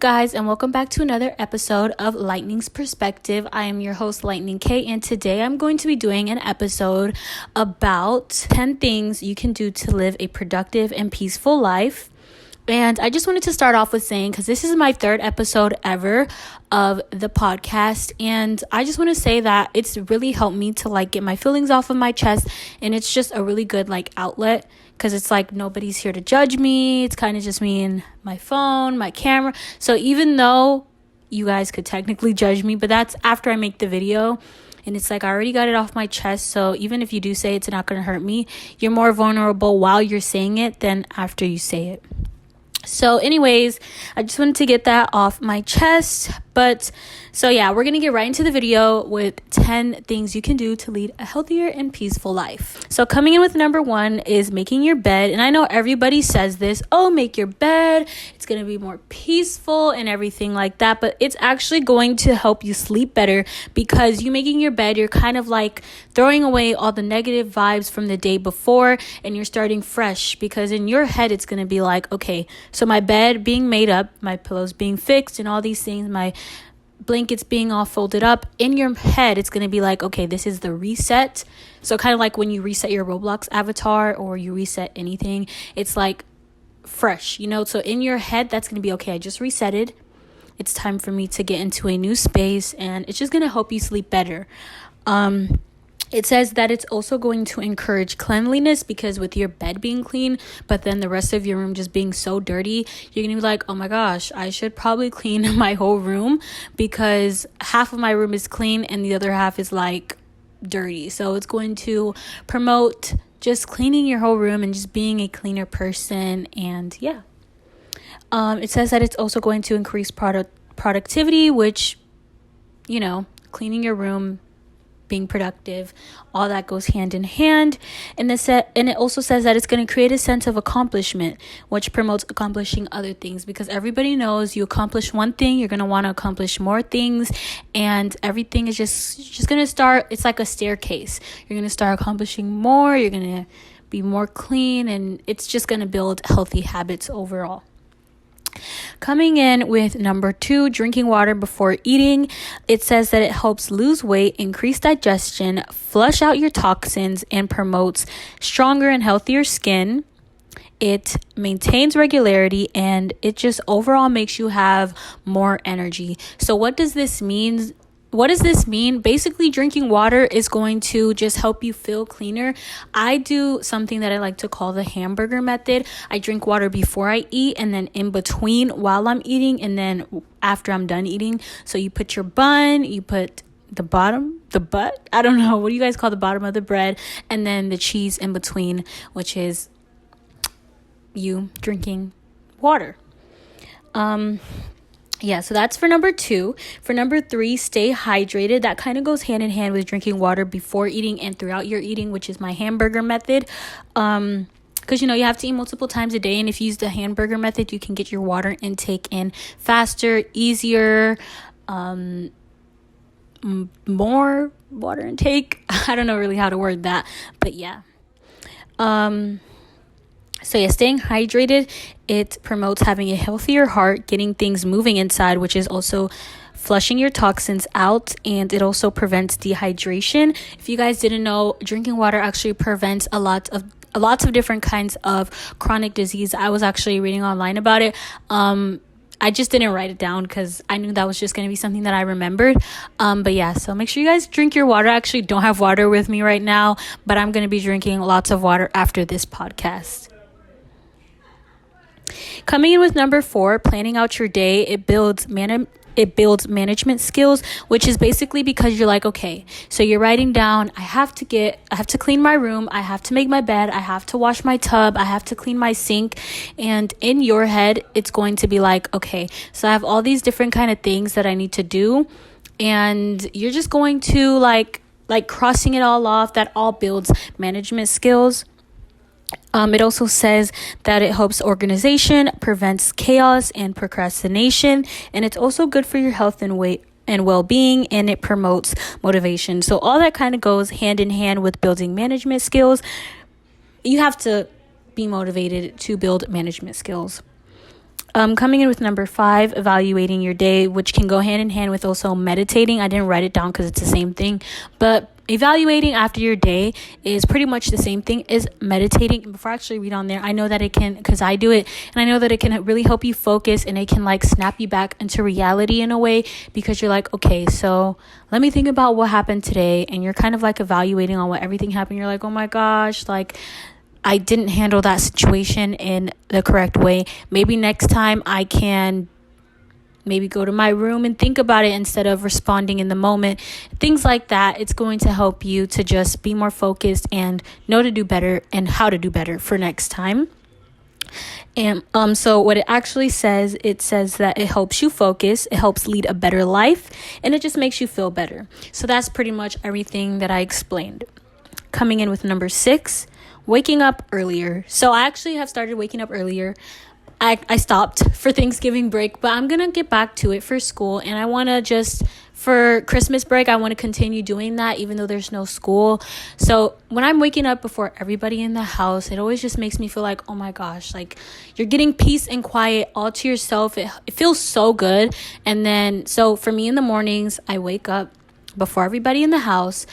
guys, and welcome back to another episode of Lightning's Perspective. I am your host, Lightning K, and today I'm going to be doing an episode about 10 things you can do to live a productive and peaceful life. And I just wanted to start off with saying, because this is my third episode ever of the podcast, and I just want to say that it's really helped me to get my feelings off of my chest, and it's just a really good outlet, because it's nobody's here to judge me. It's kind of just me and my phone, my camera. So even though you guys could technically judge me, but that's after I make the video. And it's I already got it off my chest. So even if you do say it's not going to hurt me, you're more vulnerable while you're saying it than after you say it. So anyways, I just wanted to get that off my chest. But so yeah, we're going to get right into the video with 10 things you can do to lead a healthier and peaceful life. So coming in with number 1 is making your bed. And I know everybody says this, oh, make your bed. It's going to be more peaceful and everything like that. But it's actually going to help you sleep better, because you making your bed, you're kind of throwing away all the negative vibes from the day before, and you're starting fresh, because in your head, it's going to be okay, so my bed being made up, my pillows being fixed, and all these things, my blankets being all folded up. In your head, it's going to be okay, this is the reset. So kind of when you reset your Roblox avatar or you reset anything, it's fresh, so in your head, that's going to be okay, I just resetted. It's time for me to get into a new space, and it's just going to help you sleep better. It says that it's also going to encourage cleanliness, because with your bed being clean, but then the rest of your room just being so dirty, you're going to be oh my gosh, I should probably clean my whole room, because half of my room is clean and the other half is dirty. So it's going to promote just cleaning your whole room and just being a cleaner person. And yeah, it says that it's also going to increase productivity, which, cleaning your room, being productive, all that goes hand in hand. And it also says that it's going to create a sense of accomplishment, which promotes accomplishing other things, because everybody knows you accomplish one thing, you're going to want to accomplish more things, and everything is just going to start. It's like a staircase. You're going to start accomplishing more, you're going to be more clean, and it's just going to build healthy habits overall. Coming in with number 2, drinking water before eating. It says that it helps lose weight, increase digestion, flush out your toxins, and promotes stronger and healthier skin. It maintains regularity, and it just overall makes you have more energy. So what does this mean? Basically, drinking water is going to just help you feel cleaner. I do something that I like to call the hamburger method. I drink water before I eat, and then in between while I'm eating, and then after I'm done eating. So you put your bun, you put the butt, I don't know, what do you guys call the bottom of the bread, and then the cheese in between, which is you drinking water. Yeah, so that's for number 2. For number 3, stay hydrated. That kind of goes hand in hand with drinking water before eating and throughout your eating, which is my hamburger method. Because, you have to eat multiple times a day. And if you use the hamburger method, you can get your water intake in faster, easier, more water intake. I don't know really how to word that, but yeah. So yeah, staying hydrated, it promotes having a healthier heart, getting things moving inside, which is also flushing your toxins out, and it also prevents dehydration. If you guys didn't know, drinking water actually prevents lots of different kinds of chronic disease. I was actually reading online about it. I just didn't write it down because I knew that was just going to be something that I remembered. But yeah, so make sure you guys drink your water. I actually don't have water with me right now, but I'm going to be drinking lots of water after this podcast. Coming in with number 4, planning out your day. It builds management skills, which is basically because you're okay, so you're writing down, I have to clean my room, I have to make my bed, I have to wash my tub, I have to clean my sink. And in your head, it's going to be okay, so I have all these different kind of things that I need to do, and you're just going to crossing it all off. That all builds management skills. It also says that it helps organization, prevents chaos and procrastination, and it's also good for your health and weight and well-being, and it promotes motivation. So all that kind of goes hand in hand with building management skills. You have to be motivated to build management skills. Coming in with number 5, evaluating your day, which can go hand in hand with also meditating. I didn't write it down because it's the same thing, but evaluating after your day is pretty much the same thing as meditating. Before I actually read on there, I know that it can, because I do it, and I know that it can really help you focus, and it can like snap you back into reality in a way, because you're like, okay, so let me think about what happened today, and you're kind of like evaluating on what everything happened. You're like, oh my gosh, like I didn't handle that situation in the correct way. Maybe next time I can maybe go to my room and think about it instead of responding in the moment. Things like that. It's going to help you to just be more focused and know to do better and how to do better for next time. And so what it actually says, it says that it helps you focus, it helps lead a better life, and it just makes you feel better. So that's pretty much everything that I explained. Coming in with number 6, waking up earlier. So I actually have started waking up earlier. I stopped for Thanksgiving break, but I'm going to get back to it for school. And I want to just, for Christmas break, I want to continue doing that even though there's no school. So when I'm waking up before everybody in the house, it always just makes me feel like, oh my gosh, like you're getting peace and quiet all to yourself. It feels so good. And then, so for me in the mornings, I wake up before everybody in the house.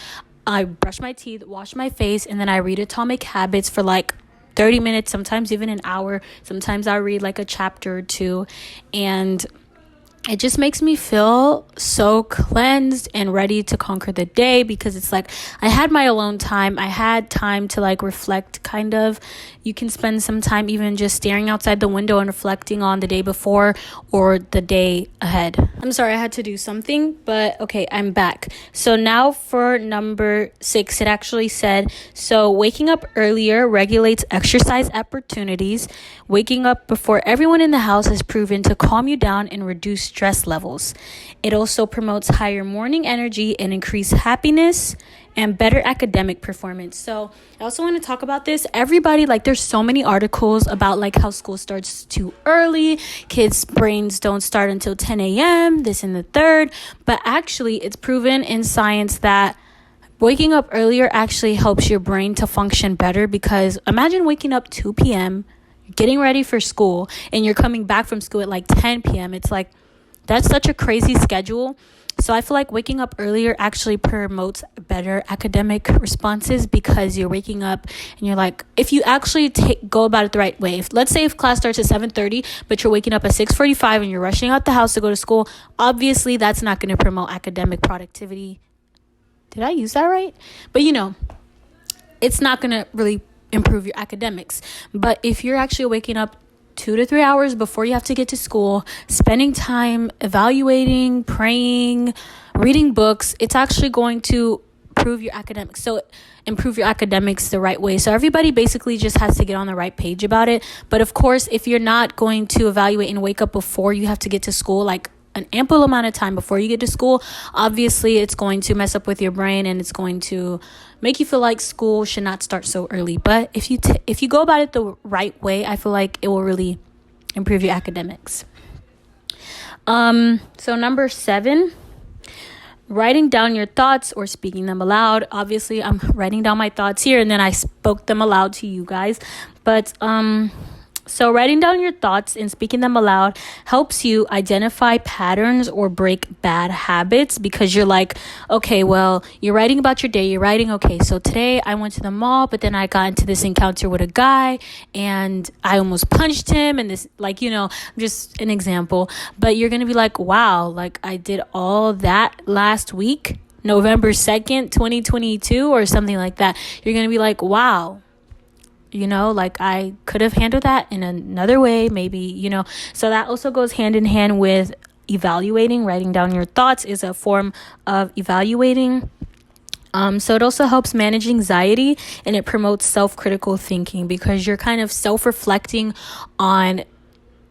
I brush my teeth, wash my face, and then I read Atomic Habits for like 30 minutes, sometimes even an hour. Sometimes I read like a chapter or two, and it just makes me feel so cleansed and ready to conquer the day, because it's like I had my alone time. I had time to like reflect, kind of. You can spend some time even just staring outside the window and reflecting on the day before or the day ahead. I'm sorry, I had to do something, but okay, I'm back. So now for number 6, it actually said, so waking up earlier regulates exercise opportunities. Waking up before everyone in the house has proven to calm you down and reduce stress levels. It also promotes higher morning energy and increased happiness and better academic performance. So I also want to talk about this. Everybody, like there's so many articles about like how school starts too early. Kids' brains don't start until 10 a.m., this and the third. But actually, it's proven in science that waking up earlier actually helps your brain to function better, because imagine waking up 2 p.m., getting ready for school, and you're coming back from school at like 10 p.m. It's like, that's such a crazy schedule. So I feel like waking up earlier actually promotes better academic responses, because you're waking up and you're like, if you actually go about it the right way, let's say if class starts at 7:30, but you're waking up at 6:45 and you're rushing out the house to go to school, obviously that's not going to promote academic productivity. Did I use that right? But it's not going to really improve your academics. But if you're actually waking up 2 to 3 hours before you have to get to school, spending time evaluating, praying, reading books, it's actually going to improve your academics. So improve your academics the right way. So everybody basically just has to get on the right page about it. But of course, if you're not going to evaluate and wake up before you have to get to school, like an ample amount of time before you get to school, obviously it's going to mess up with your brain, and it's going to make you feel like school should not start so early. But if you go about it the right way, I feel like it will really improve your academics. So number 7, writing down your thoughts or speaking them aloud. Obviously, I'm writing down my thoughts here, and then I spoke them aloud to you guys. But so writing down your thoughts and speaking them aloud helps you identify patterns or break bad habits, because you're like, okay, well, you're writing about your day. You're writing, okay, so today I went to the mall, but then I got into this encounter with a guy and I almost punched him, and this, like, just an example. But you're going to be like, wow, like I did all that last week, November 2nd, 2022, or something like that. You're going to be like, wow. Like I could have handled that in another way, maybe, So that also goes hand in hand with evaluating. Writing down your thoughts is a form of evaluating. So it also helps manage anxiety, and it promotes self-critical thinking, because you're kind of self-reflecting on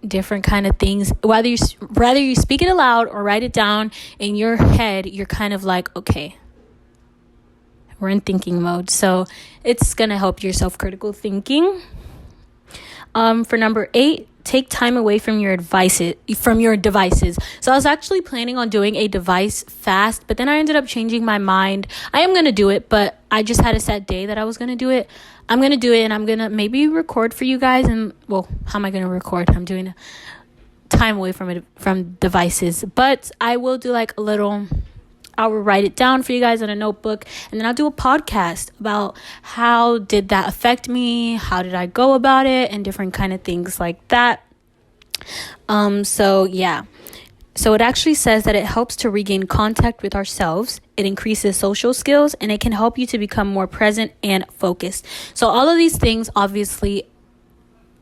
different kind of things. Whether you speak it aloud or write it down in your head, you're kind of like, okay, we're in thinking mode. So it's going to help your self-critical thinking. For number 8, take time away from your devices. So I was actually planning on doing a device fast, but then I ended up changing my mind. I am going to do it, but I just had a set day that I was going to do it. I'm going to do it, and I'm going to maybe record for you guys. And, well, how am I going to record? I'm doing time away from devices. But I will do like I will write it down for you guys on a notebook, and then I'll do a podcast about how did that affect me, how did I go about it, and different kind of things like that. So yeah. So it actually says that it helps to regain contact with ourselves. It increases social skills, and it can help you to become more present and focused. So all of these things obviously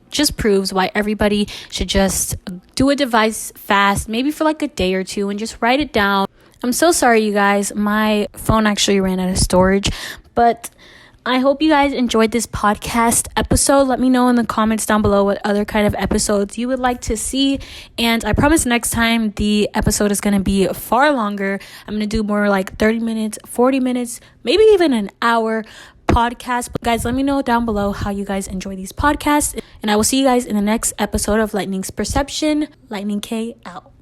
just proves why everybody should just do a device fast, maybe for like a day or two, and just write it down. I'm so sorry, you guys. My phone actually ran out of storage, but I hope you guys enjoyed this podcast episode. Let me know in the comments down below what other kind of episodes you would like to see. And I promise next time the episode is going to be far longer. I'm going to do more like 30 minutes, 40 minutes, maybe even an hour podcast. But guys, let me know down below how you guys enjoy these podcasts. And I will see you guys in the next episode of Lightning's Perception. Lightning K out.